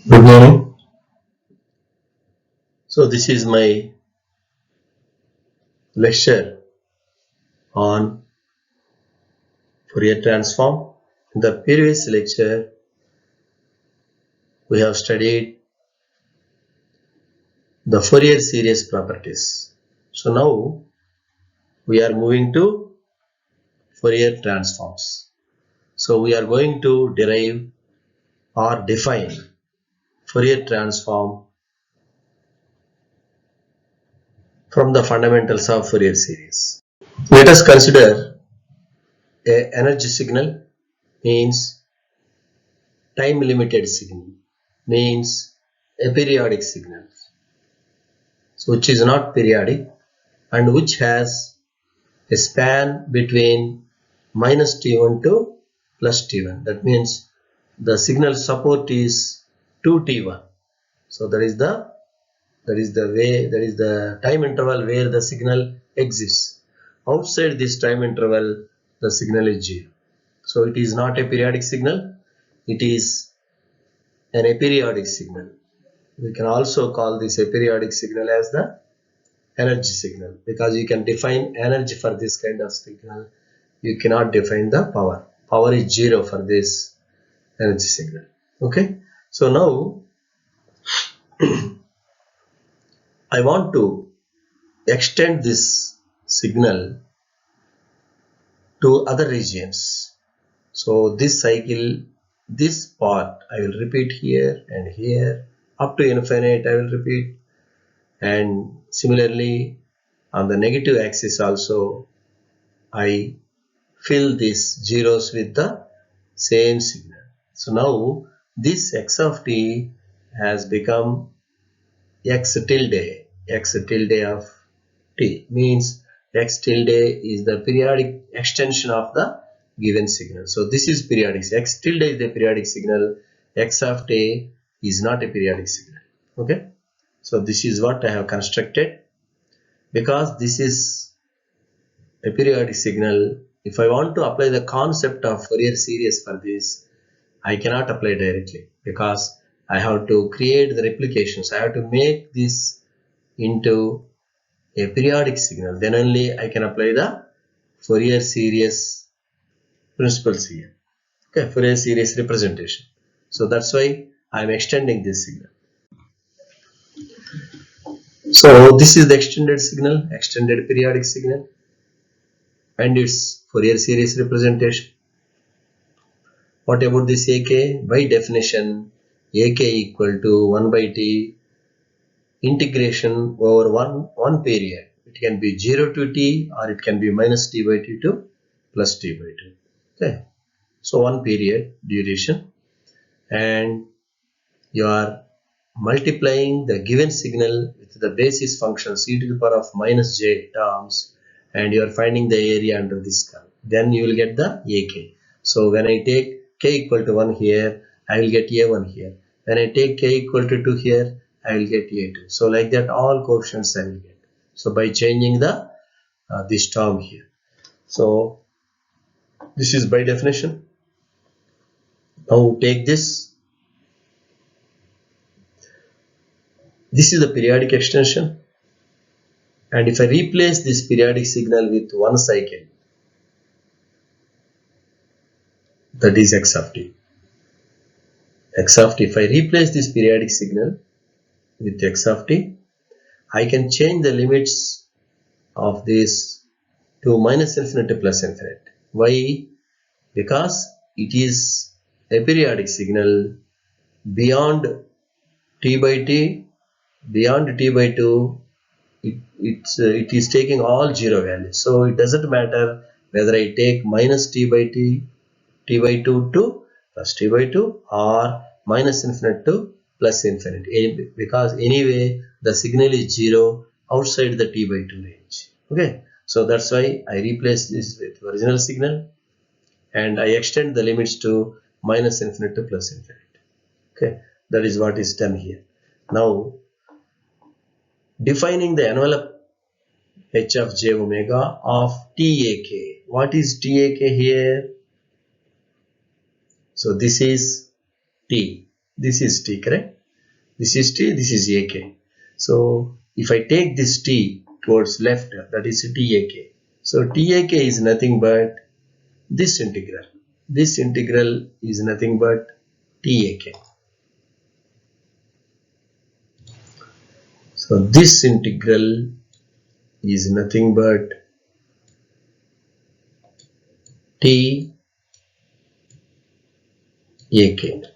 Good morning. So this is my lecture on Fourier transform. In the previous lecture, we have studied the Fourier series properties. So now we are moving to Fourier transforms. So we are going to derive or define Fourier transform from the fundamentals of Fourier series. Let us consider a energy signal means time limited signal means aperiodic signal, so which is not periodic and which has a span between minus t1 to plus t1. That means the signal support is 2t1. So that is the time interval where the signal exists. Outside this time interval, the signal is 0. So it is not a periodic signal. It is an aperiodic signal. We can also call this aperiodic signal as the energy signal, because you can define energy for this kind of signal. You cannot define the power. Power is 0 for this energy signal. Okay. So now I want to extend this signal to other regions. So this cycle, this part I will repeat here and here up to infinite I will repeat, and similarly on the negative axis also I fill these zeros with the same signal. So now this x of t has become x tilde of t, means x tilde is the periodic extension of the given signal. So this is periodic. X tilde is the periodic signal. X of t is not a periodic signal. Okay. So this is what I have constructed. Because this is a periodic signal, if I want to apply the concept of Fourier series for this, I cannot apply directly, because I have to create the replications. I have to make this into a periodic signal. Then only I can apply the Fourier series principles here. Okay, Fourier series representation. So that's why I am extending this signal. So this is the extended signal, extended periodic signal, and its Fourier series representation. What about this AK? By definition, AK equal to 1 by T integration over one period. It can be 0 to T or it can be minus T by T to plus T by 2. Okay. So one period duration, and you are multiplying the given signal with the basis function c to the power of minus j terms, and you are finding the area under this curve. Then you will get the AK. So when I take k equal to 1 here, I will get A1 here. When I take k equal to 2 here, I will get A2. So like that all coefficients I will get. So by changing the this term here. So this is by definition. Now take this. This is the periodic extension, and if I replace this periodic signal with one cycle, that is x of t. X of t, if I replace this periodic signal with x of t, I can change the limits of this to minus infinity to plus infinite. Why? Because it is a periodic signal. Beyond t by t, beyond t by 2, it is taking all 0 values. So it doesn't matter whether I take minus t by 2 to plus t by 2 or minus infinite to plus infinite, because anyway the signal is 0 outside the t by 2 range. Okay, so that's why I replace this with original signal and I extend the limits to minus infinite to plus infinite. Okay, that is what is done here. Now defining the envelope h of j omega of TAK. What is TAK here? So this is T. This is t, correct? This is t, this is ak. So if I take this t towards left, that is tak. So tak is nothing but this integral. This integral is nothing but tak. So this integral is nothing but t ak.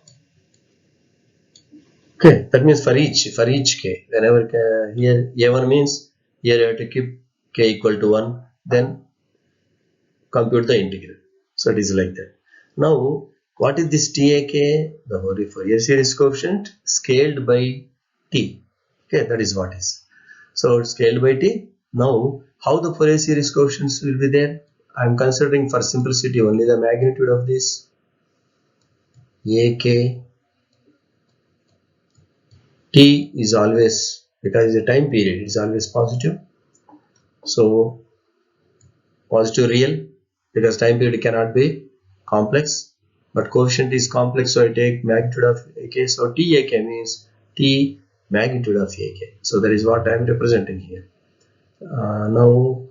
Okay, that means for each k, whenever here a1 means here you have to keep k equal to 1, then compute the integral. So it is like that. Now what is this tak? The Fourier series coefficient scaled by t. Okay, that is what is. So it's scaled by t. Now how the Fourier series coefficients will be there? I am considering for simplicity only the magnitude of this ak. T is always, because the time period is always positive, so positive real, because time period cannot be complex, but coefficient is complex, so I take magnitude of ak. So t ak means t magnitude of ak. So that is what I am representing here. Now,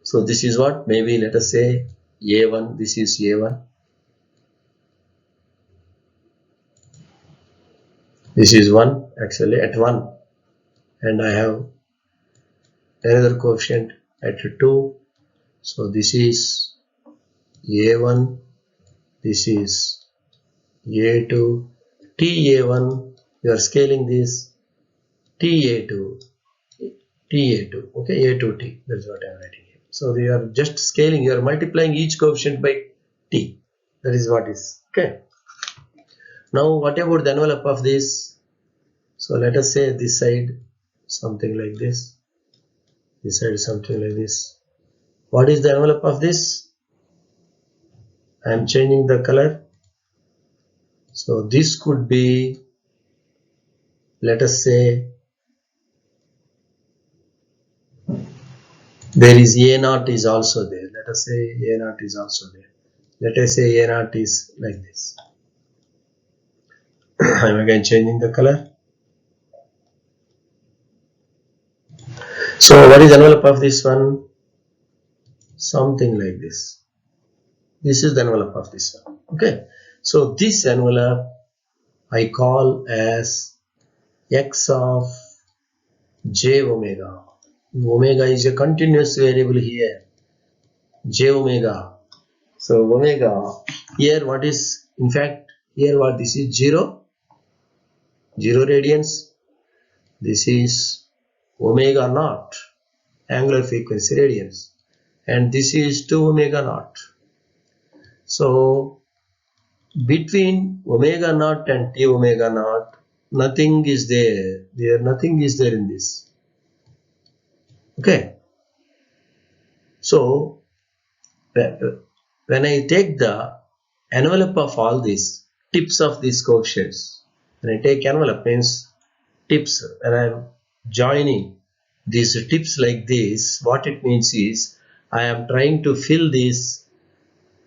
so this is what, maybe let us say a1, this is a1, this is 1 actually at 1, and I have another coefficient at 2. So this is a1, this is a2, ta1, you are scaling this ta2, okay, a2t, that's what I am writing here. So you are just scaling, you are multiplying each coefficient by t, that is what is. Okay, now what about the envelope of this? So let us say this side something like this, this side something like this. What is the envelope of this? I am changing the color. So this could be, let us say there is a naught is also there. Let us say a naught is also there. Let us say a naught is like this. I am again changing the color. So what is the envelope of this one? Something like this. This is the envelope of this one. Okay. So this envelope I call as x of j omega. Omega is a continuous variable here. J omega. So omega here, what is, in fact here what, this is 0 radians, this is omega naught, angular frequency radians, and this is 2 omega naught. So between omega naught and t omega naught, nothing is there, nothing is there in this. Okay, so when I take the envelope of all these tips of these coefficients, when I take envelope means tips, when I am joining these tips like this, what it means is I am trying to fill this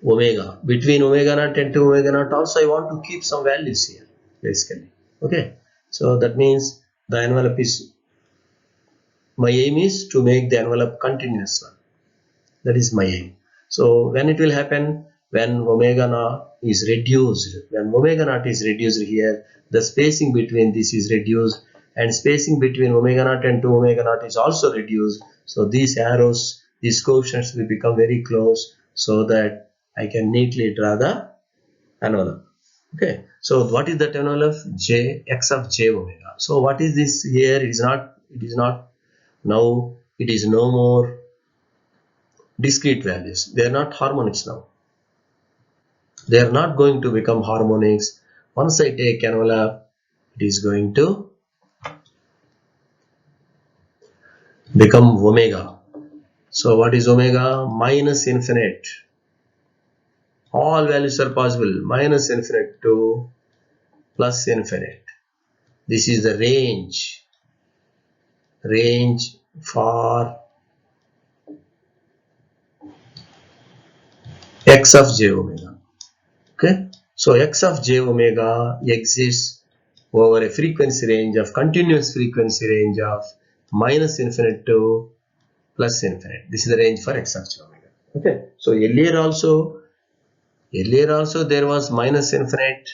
omega. Between omega naught and 2 omega naught also I want to keep some values here basically. Okay, so that means the envelope is, my aim is to make the envelope continuous one. That is my aim. So when it will happen? When omega naught is reduced. When omega naught is reduced here, the spacing between this is reduced, and spacing between omega naught and 2 omega naught is also reduced. So these arrows, these coefficients will become very close, so that I can neatly draw the envelope. Okay, so what is that envelope? J, x of j omega. So what is this here? It is not now, it is no more discrete values. They are not harmonics now. They are not going to become harmonics. Once I take envelope, it is going to become omega. So what is omega? Minus infinite. All values are possible. Minus infinite to plus infinite. This is the range for x of j omega. Okay, So x of j omega exists over a frequency range of continuous frequency range of minus infinite to plus infinite. This is the range for x of j omega. Okay. So earlier also there was minus infinite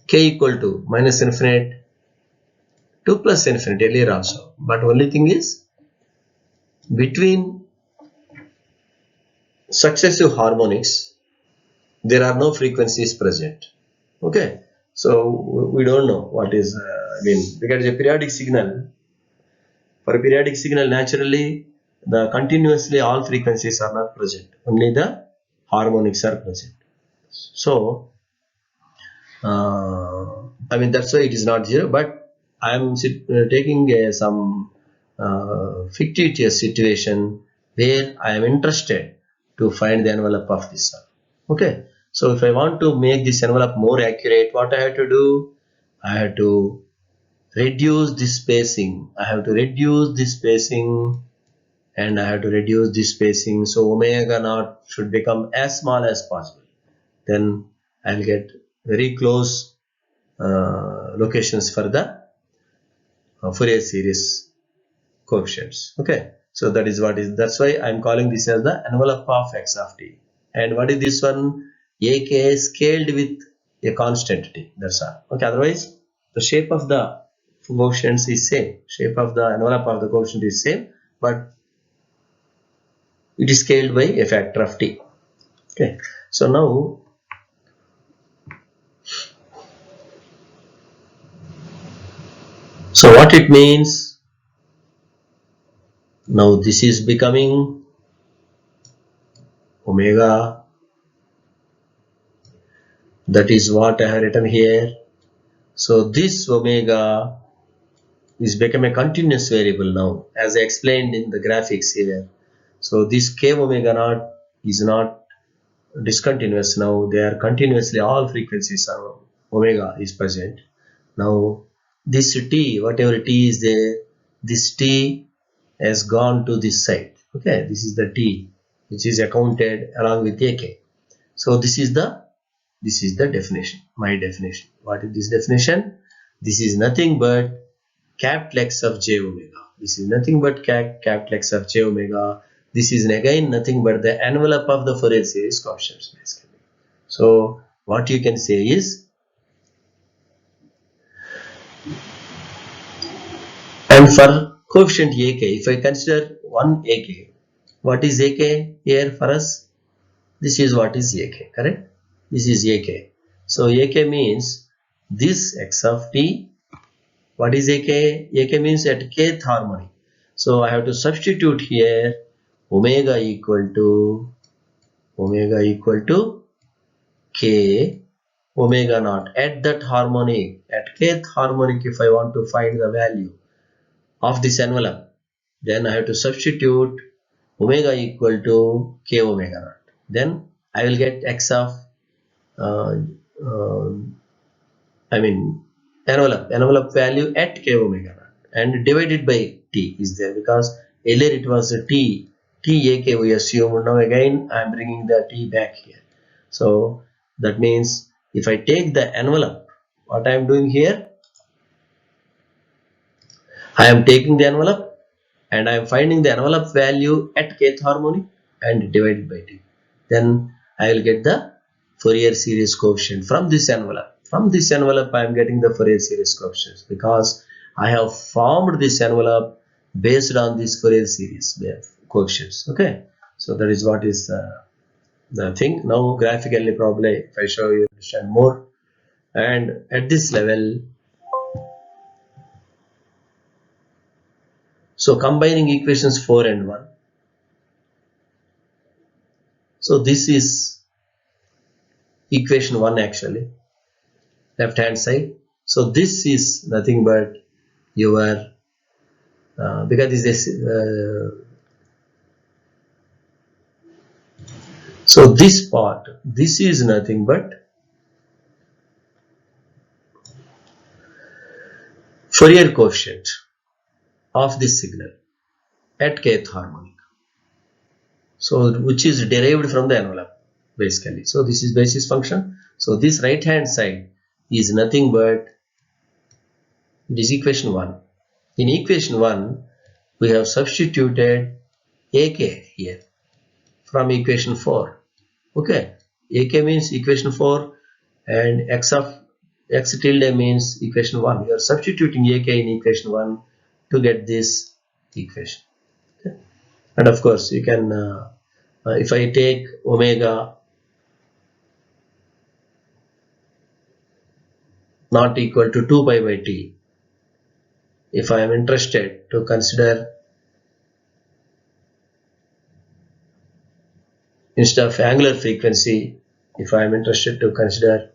k equal to minus infinite to plus infinite earlier also. But only thing is between successive harmonics there are no frequencies present. Okay. So we don't know what is because a periodic signal, for a periodic signal naturally the continuously all frequencies are not present, only the harmonics are present. So that's why it is not zero, but I am taking some fictitious situation where I am interested to find the envelope of this one. Okay. So if I want to make this envelope more accurate, what I have to do? I have to reduce this spacing. I have to reduce this spacing and I have to reduce this spacing. So omega naught should become as small as possible. Then I'll get very close locations for the Fourier series coefficients. Okay. So that's why I'm calling this as the envelope of x of t. And what is this one? AK scaled with a constant t. That's all. Okay. Otherwise, the shape of the coefficients is same. Shape of the envelope of the coefficient is same, but it is scaled by a factor of t. Okay. So now what it means? Now this is becoming omega. That is what I have written here. So this omega is become a continuous variable now, as I explained in the graphics here. So this k omega naught is not discontinuous now. They are continuously, all frequencies are omega is present. Now this t, whatever t is there, this t has gone to this side. Okay, this is the t which is accounted along with ak. So this is the definition, my definition. What is this definition? This is nothing but capital X of j omega. This is nothing but capital X of j omega. This is again nothing but the envelope of the Fourier series coefficients basically. So what you can say is, and for coefficient ak, if I consider one ak, what is ak here for us? This is what is ak, correct? This is ak. So ak means this x of t. What is ak? Ak means at kth harmony. So I have to substitute here omega equal to k omega naught at that harmonic, at kth harmonic. If I want to find the value of this envelope, then I have to substitute omega equal to k omega naught. Then I will get x of envelope value at k omega naught and divided by t is there, because earlier it was a t ak we assumed. Now again I am bringing the t back here. So that means if I take the envelope, what I am doing here, I am taking the envelope and I am finding the envelope value at kth harmonic and divided by t. Then I will get the Fourier series coefficient from this envelope. From this envelope I am getting the Fourier series coefficients because I have formed this envelope based on this Fourier series coefficients. Okay. So that is what is the thing. Now graphically probably if I show you understand more, and at this level, so combining equations 4 and 1. So this is equation 1 actually, left hand side. So this is nothing but your because this so this part, this is nothing but Fourier coefficient of this signal at kth harmonic. So which is derived from the envelope. basically. So this is basis function. So this right hand side is nothing but it is equation 1. In equation 1 we have substituted ak here from equation 4. Okay, ak means equation 4 and x tilde means equation 1. You are substituting ak in equation 1 to get this equation. Okay. And of course you can if I take omega not equal to 2 pi by t, if I am interested to consider instead of angular frequency, if I am interested to consider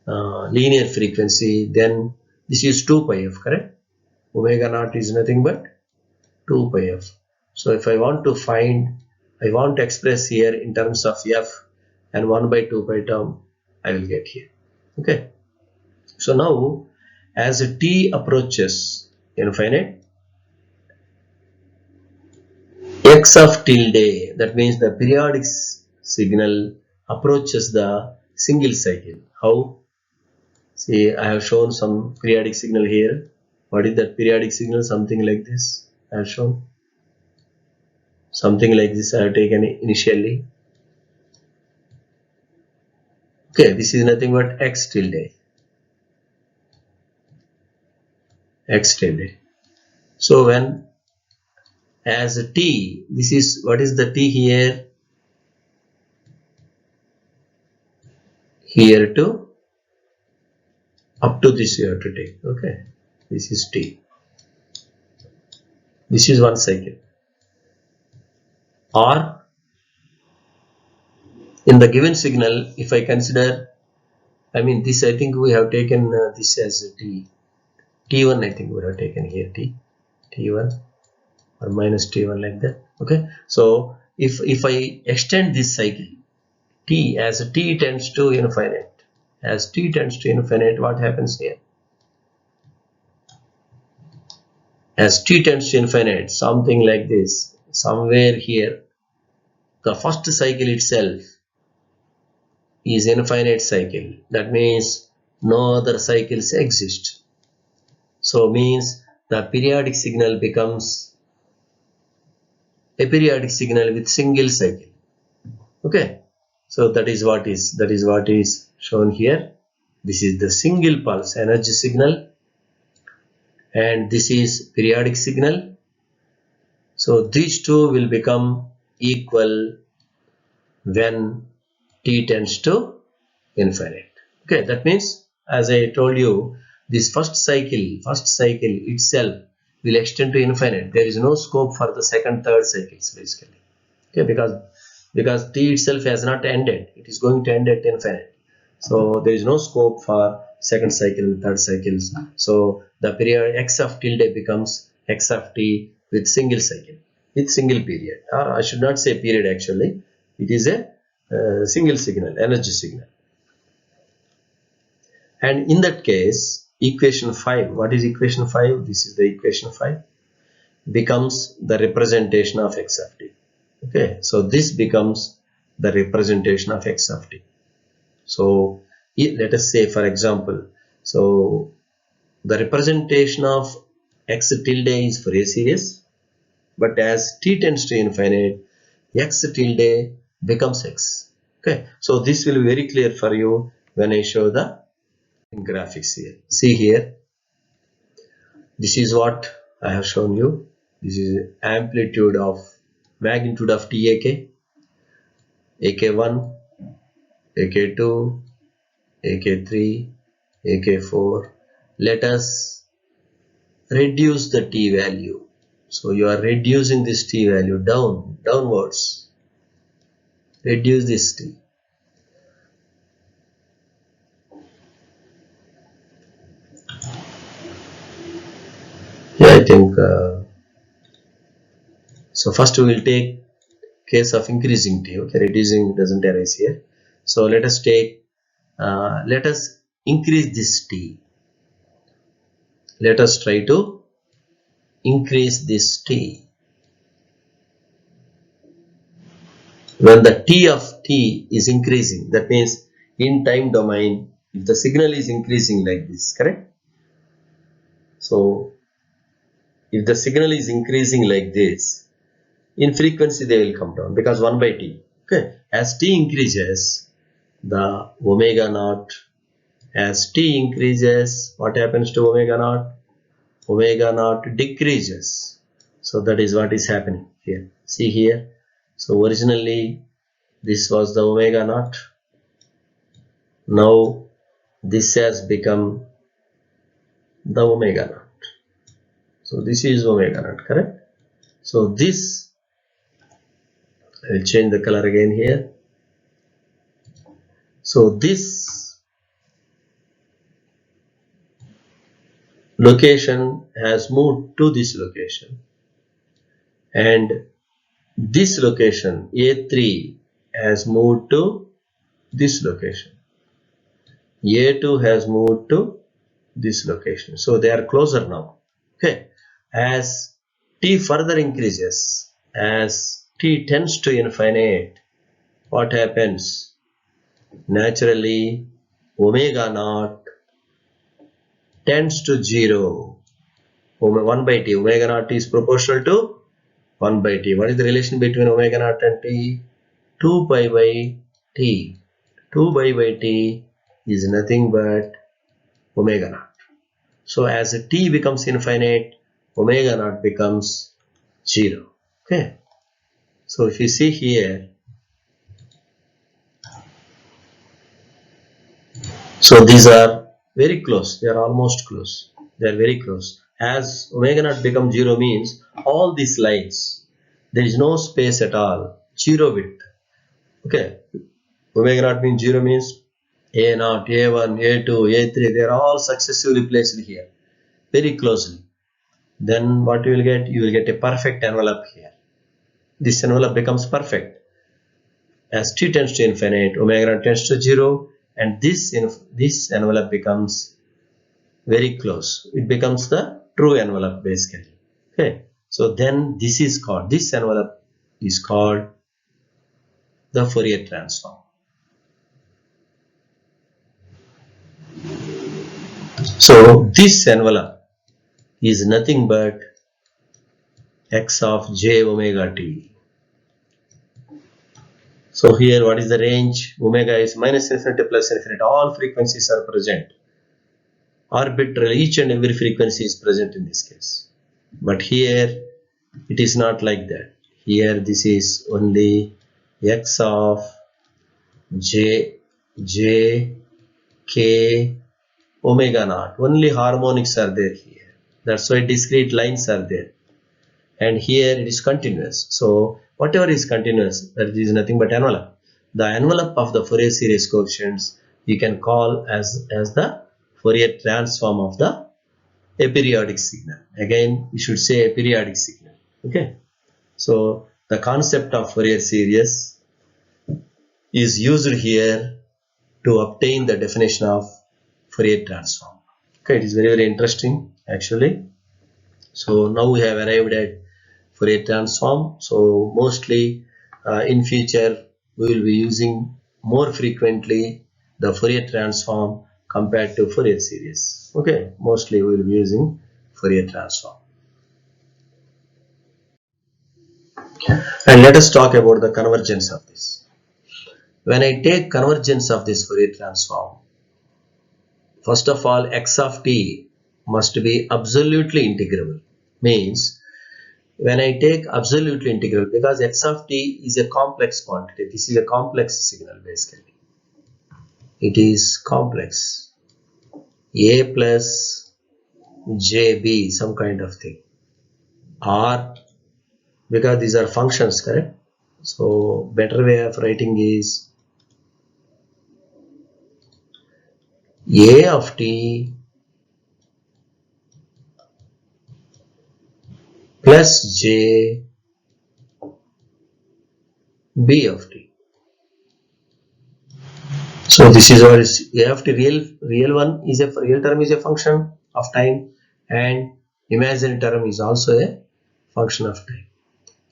linear frequency, then this is 2 pi f, correct? Omega naught is nothing but 2 pi f. So if I want to express here in terms of f and 1 by 2 pi term, I will get here. Okay. So now as t approaches infinite, x of tilde, that means the periodic signal approaches the single cycle. How? See, I have shown some periodic signal here. What is that periodic signal? Something like this I have shown. Something like this I have taken initially. Okay, this is nothing but x tilde. X tilde. So when as a t, this is what is the t here? Here to up to this you have to take. Okay, this is t. This is one cycle. Or in the given signal, if I consider, I mean this, I think we have taken this as t. T1 I think we have taken here T1 or minus T1 like that. Okay, so if I extend this cycle t as t tends to infinite, as t tends to infinite, what happens here? As t tends to infinite, something like this, somewhere here, the first cycle itself is infinite cycle. That means no other cycles exist. So means the periodic signal becomes a periodic signal with single cycle. Okay, so that is what is shown here. This is the single pulse energy signal and this is periodic signal. So these two will become equal when t tends to infinite. Okay, that means as I told you, this first cycle itself will extend to infinite. There is no scope for the second, third cycles basically. Okay, because t itself has not ended, it is going to end at infinite. So there is no scope for second cycle and third cycles. So the period x of tilde becomes x of t with single cycle, with single period, or I should not say period actually. It is a single signal, energy signal. And in that case, equation 5, what is equation 5? This is the equation 5, becomes the representation of x of t. Okay, so this becomes the representation of x of t. So let us say, for example, so the representation of x tilde is Fourier series, but as t tends to infinite, x tilde becomes x. Okay, so this will be very clear for you when I show the graphics here. See here, this is what I have shown you. This is amplitude of magnitude of TAK, AK1, AK2, AK3, AK4. Let us reduce the T value. So you are reducing this T value downwards. Reduce this T. Yeah, I think so. First we will take case of increasing T. Okay, reducing doesn't arise here. So let us take let us increase this T. Let us try to increase this T. When the T of t is increasing, that means in time domain, if the signal is increasing like this, correct? So if the signal is increasing like this, in frequency they will come down because 1 by t. Okay, as t increases, the omega naught, as t increases, what happens to omega naught? Omega naught decreases. So that is what is happening here. See here. So originally this was the omega naught. Now this has become the omega naught. So this is omega naught, correct? So this, I will change the color again here. So this location has moved to this location, and this location A3 has moved to this location. A2 has moved to this location. So they are closer now. Okay. As t further increases, as t tends to infinite, what happens? Naturally, omega naught tends to 0. 1 by t. Omega naught is proportional to 1 by t. What is the relation between omega naught and t? 2 pi by t. 2 pi by t is nothing but omega naught. So as t becomes infinite, omega naught becomes 0. Okay. So if you see here, so these are very close. They are almost close. They are very close. As omega naught becomes 0 means all these lines, there is no space at all. 0 width. Okay. Omega naught means 0 means A naught, A1, A2, A3. They are all successively placed here, very closely. Then what you will get? You will get a perfect envelope here. This envelope becomes perfect. As t tends to infinite, omega naught tends to 0, and this envelope becomes very close. It becomes the true envelope basically. Okay. So then this envelope is called the Fourier transform. So this envelope is nothing but x of j omega t. So here what is the range? Omega is minus infinity plus infinity. All frequencies are present. Arbitrarily each and every frequency is present in this case. But here it is not like that. Here this is only x of j k omega naught. Only harmonics are there here. That's why discrete lines are there. And here it is continuous. So whatever is continuous, that is nothing but envelope. The envelope of the Fourier series coefficients you can call as the Fourier transform of the aperiodic signal. Again, we should say aperiodic signal. Okay. So the concept of Fourier series is used here to obtain the definition of Fourier transform. Okay, it is very interesting actually. So now we have arrived at Fourier transform. So mostly in future we will be using more frequently the Fourier transform compared to Fourier series. Okay, mostly we will be using Fourier transform. And let us talk about the convergence of this. When I take convergence of this Fourier transform, first of all, x of t must be absolutely integrable. Means when I take absolutely integral, because x of t is a complex quantity. This is a complex signal basically. It is complex. A plus jb, some kind of thing. Or because these are functions, correct? So better way of writing is a of t plus j b of t. So this is what is a of t. Real one is a real term is a function of time, and imaginary term is also a function of time.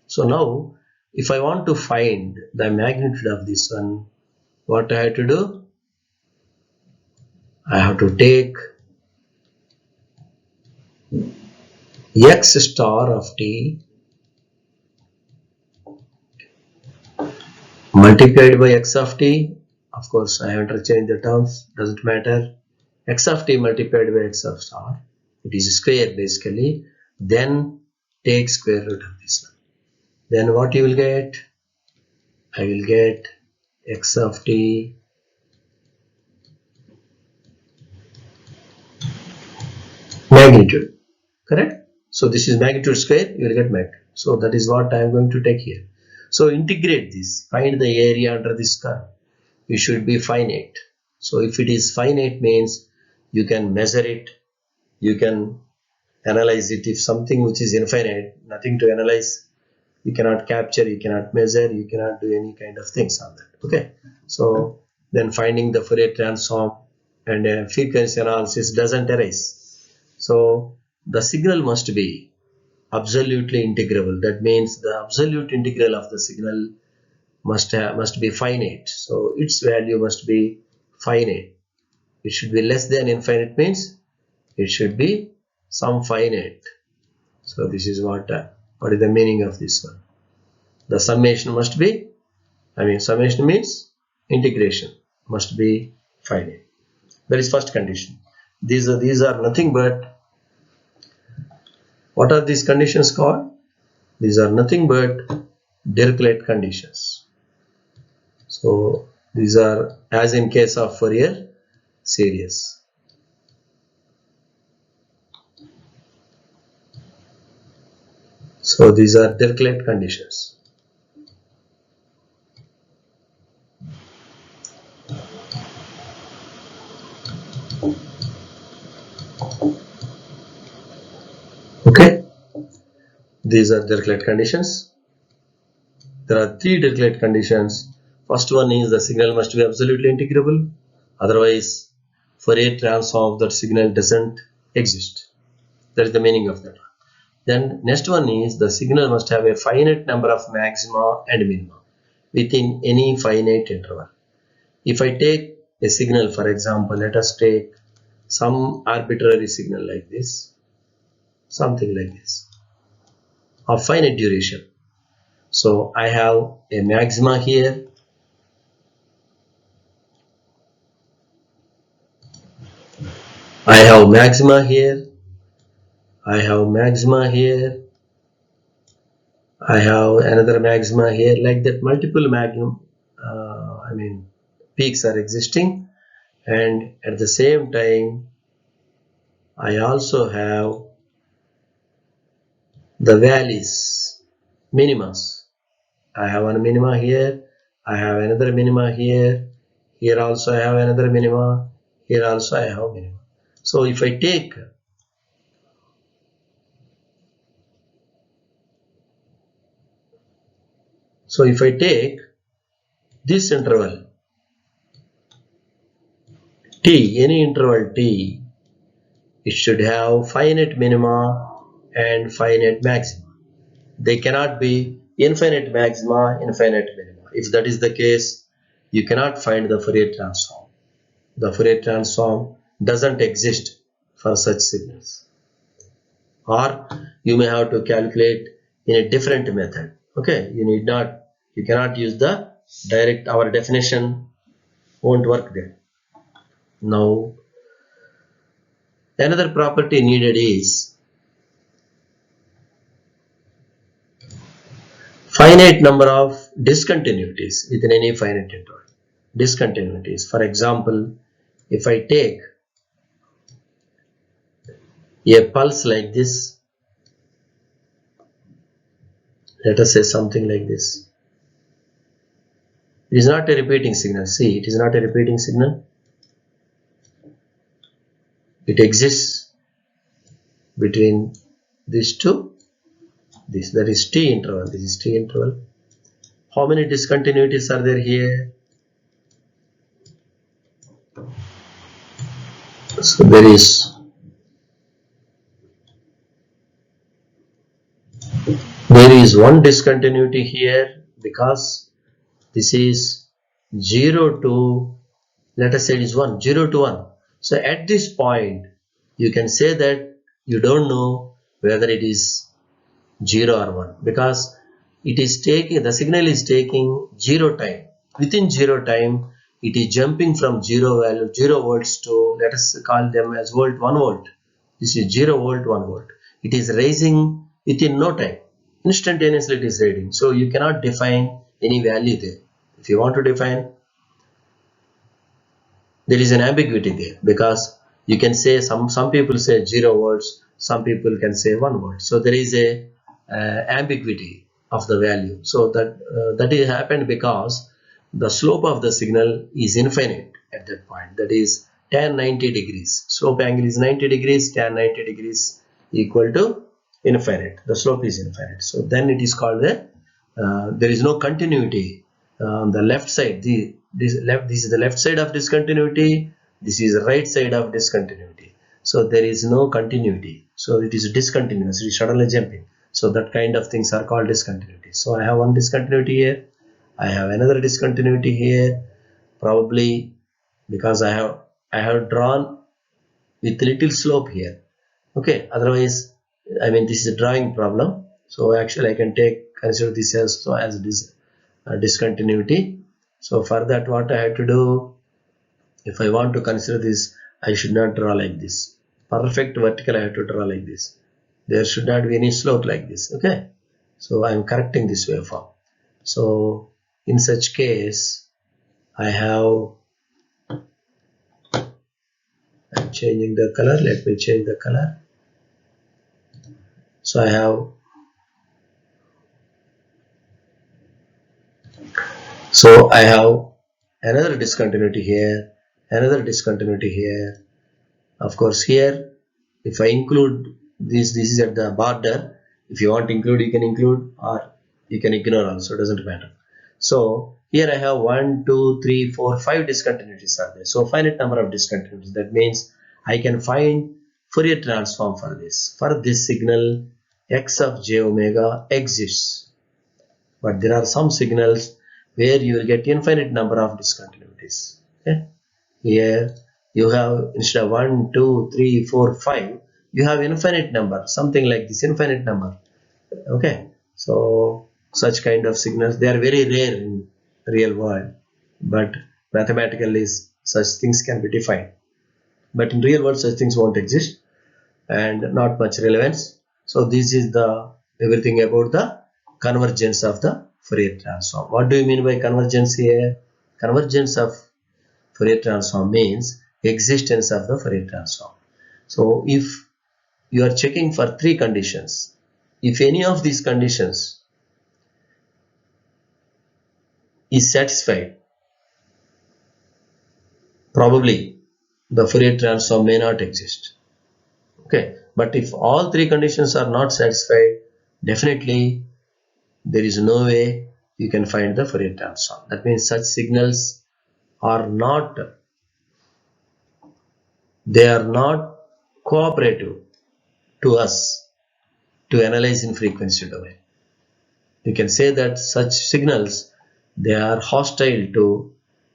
So now if I want to find the magnitude of this one, what I have to do? I have to take x star of t multiplied by x of t. Of course, I have interchanged the terms, doesn't matter. X of t multiplied by x of star, it is square basically. Then take square root of this one. Then what you will get? I will get x of t magnitude, correct? So this is magnitude square, you will get magnitude. So that is what I am going to take here. So integrate this, find the area under this curve. It should be finite. So if it is finite means you can measure it, you can analyze it. If something which is infinite, nothing to analyze, you cannot capture, you cannot measure, you cannot do any kind of things on that. Okay. So then finding the Fourier transform and frequency analysis doesn't arise. So the signal must be absolutely integrable. That means the absolute integral of the signal must be finite. So its value must be finite. It should be less than infinite means it should be some finite. So this is what is the meaning of this one. The summation must be, summation means integration must be finite. That is first condition. These are nothing but, what are these conditions called? These are nothing but Dirichlet conditions. So these are as in case of Fourier series. So these are Dirichlet conditions. Okay, these are Dirichlet conditions. There are three Dirichlet conditions. First one is the signal must be absolutely integrable, otherwise Fourier transform of that signal doesn't exist. That is the meaning of that one. Then next one is the signal must have a finite number of maxima and minima within any finite interval. If I take a signal, for example, let us take some arbitrary signal like this, something like this, of finite duration. So I have a maxima here, I have maxima here, I have maxima here, I have another maxima here, like that. Multiple peaks are existing, and at the same time I also have the valleys, minimas. I have one minima here, I have another minima here, here also I have another minima, here also I have minima. So if I take this interval t, any interval t, it should have finite minima and finite maxima. They cannot be infinite maxima, infinite minima. If that is the case, you cannot find the Fourier transform. The Fourier transform doesn't exist for such signals. Or you may have to calculate in a different method. Okay, you cannot use the direct, our definition won't work there. Now, another property needed is finite number of discontinuities within any finite interval. Discontinuities. For example, if I take a pulse like this, let us say something like this. It is not a repeating signal. See, it is not a repeating signal. It exists between these two. This, that is t interval. This is t interval. How many discontinuities are there here? So there is one discontinuity here, because this is 0 to, let us say it is 1, 0 to 1. So at this point you can say that you don't know whether it is 0 or 1, because it is taking, the signal is taking 0 time. Within 0 time it is jumping from 0 value, 0 volts to, let us call them as volt, 1 volt. This is 0 volt, 1 volt. It is rising within no time. Instantaneously it is reading. So you cannot define any value there. If you want to define, there is an ambiguity there, because you can say some people say 0 volts, some people can say 1 volt. So there is a ambiguity of the value. So that is happened because the slope of the signal is infinite at that point. That is tan 90 degrees. Slope angle is 90 degrees, tan 90 degrees equal to infinite. The slope is infinite. So then it is called a there is no continuity on the left side. This is the left side of discontinuity. This is the right side of discontinuity. So there is no continuity. So it is discontinuous. It is suddenly jumping. So that kind of things are called discontinuity. So I have one discontinuity here. I have another discontinuity here. Probably because I have drawn with little slope here. Okay. Otherwise, I mean, this is a drawing problem. So actually, I can consider this as discontinuity. So for that, what I have to do, if I want to consider this, I should not draw like this. Perfect vertical I have to draw like this. There should not be any slope like this. Okay. So I am correcting this waveform. So in such case, I'm changing the color. Let me change the color. So I have another discontinuity here, another discontinuity here. Of course, here, if I include this is at the border. If you want to include, you can include, or you can ignore also, doesn't matter. So here I have 1, 2, 3, 4, 5 discontinuities are there. So finite number of discontinuities. That means I can find Fourier transform for this. For this signal, x of j omega exists. But there are some signals where you will get infinite number of discontinuities. Okay? Here you have, instead of 1, 2, 3, 4, 5, you have infinite number, something like this, infinite number. Okay, so such kind of signals, they are very rare in real world, but mathematically such things can be defined. But in real world, such things won't exist and not much relevance. So this is the everything about the convergence of the Fourier transform. What do you mean by convergence here? Convergence of Fourier transform means existence of the Fourier transform. So if you are checking for 3 conditions, if any of these conditions is satisfied, probably the Fourier transform may not exist. Okay, but if all 3 conditions are not satisfied, definitely there is no way you can find the Fourier transform. That means such signals are not, they are not cooperative to us to analyze in frequency domain. You can say that such signals, they are hostile to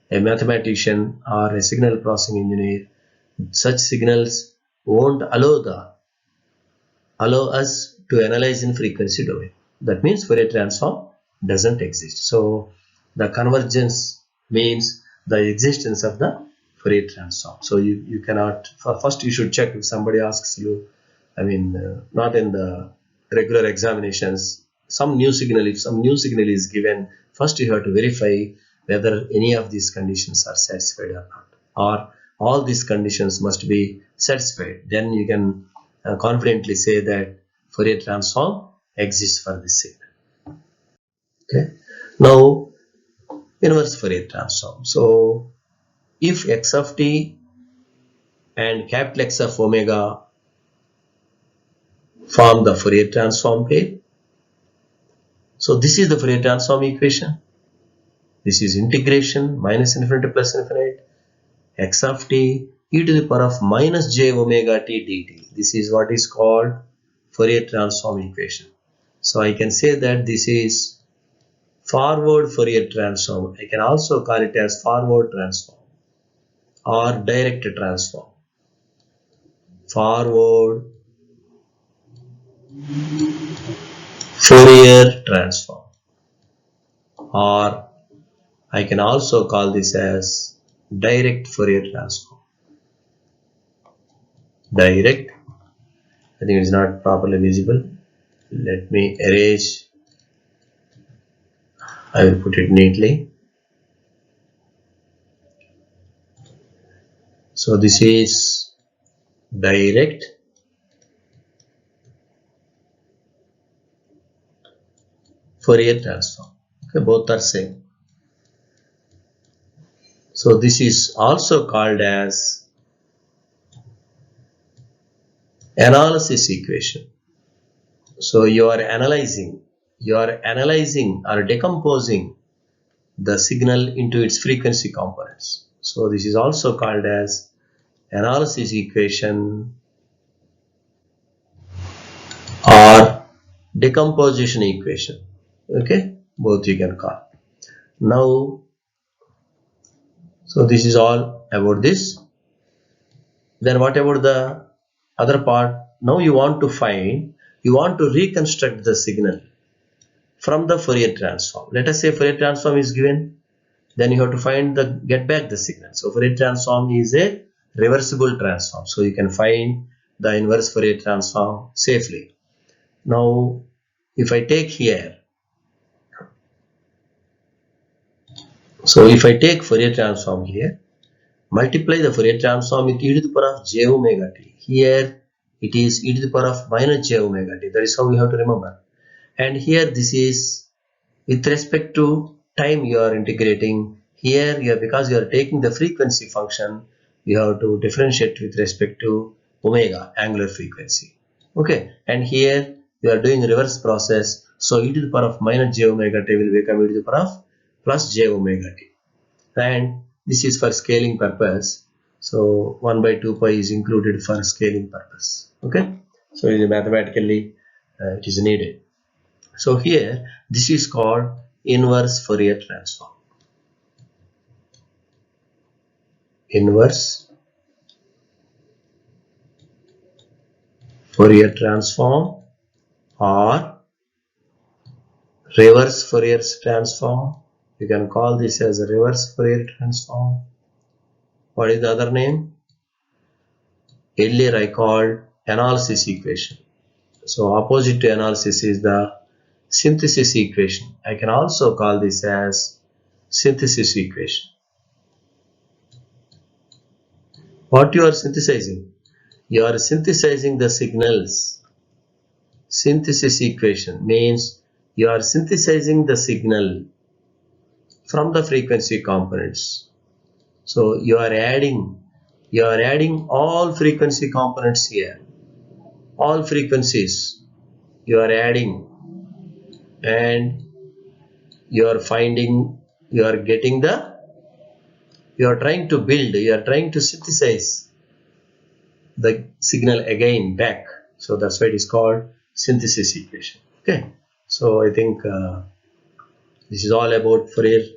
a mathematician or a signal processing engineer. Such signals won't allow us to analyze in frequency domain. That means Fourier transform doesn't exist. So the convergence means the existence of the Fourier transform. So you cannot, first you should check if somebody asks you, I mean, not in the regular examinations, some new signal, if some new signal is given, first you have to verify whether any of these conditions are satisfied or not, or all these conditions must be satisfied. Then you can confidently say that Fourier transform exists for this signal. Okay. Now inverse Fourier transform. So if x of t and capital X of omega form the Fourier transform pair, so this is the Fourier transform equation. This is integration minus infinity plus infinite x of t e to the power of minus j omega t dt. This is what is called Fourier transform equation. So I can say that this is forward Fourier transform. I can also call it as forward transform or direct transform. Forward Fourier transform, or I can also call this as direct Fourier transform. Direct, I think it's not properly visible. Let me erase. I will put it neatly. So this is direct Fourier transform. Okay, both are same. So this is also called as analysis equation. So you are analyzing or decomposing the signal into its frequency components. So this is also called as analysis equation or decomposition equation. Okay, both you can call. Now, so this is all about this. Then what about the other part? Now you want to reconstruct the signal from the Fourier transform. Let us say Fourier transform is given, then you have to get back the signal. So Fourier transform is a reversible transform, so you can find the inverse Fourier transform safely. Now if I take here, so if I take Fourier transform here, multiply the Fourier transform with e to the power of j omega t. Here it is e to the power of minus j omega t. That is how we have to remember. And here this is with respect to time you are integrating. Here because you are taking the frequency function, you have to differentiate with respect to omega, angular frequency. Okay, and here you are doing reverse process. So e to the power of minus j omega t will become e to the power of plus j omega t. And this is for scaling purpose. So 1 by 2 pi is included for scaling purpose. Okay, so it is mathematically it is needed. So here this is called inverse Fourier transform. Inverse Fourier transform or reverse Fourier transform. You can call this as a reverse Fourier transform. What is the other name? Earlier I called analysis equation. So opposite to analysis is the synthesis equation. I can also call this as synthesis equation. What you are synthesizing? You are synthesizing the signals. Synthesis equation means you are synthesizing the signal from the frequency components. So you are adding all frequency components here. All frequencies you are adding, and you are trying to synthesize the signal again back. So that's why it is called synthesis equation. Okay, so I think this is all about Fourier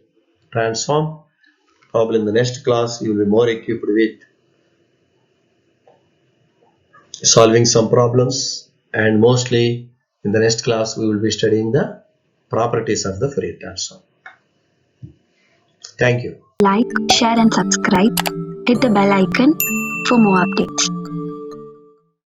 transform. Probably in the next class you will be more equipped with solving some problems, and mostly in the next class we will be studying the properties of the Fourier transform. Thank you. Like, share and subscribe. Hit the bell icon for more updates.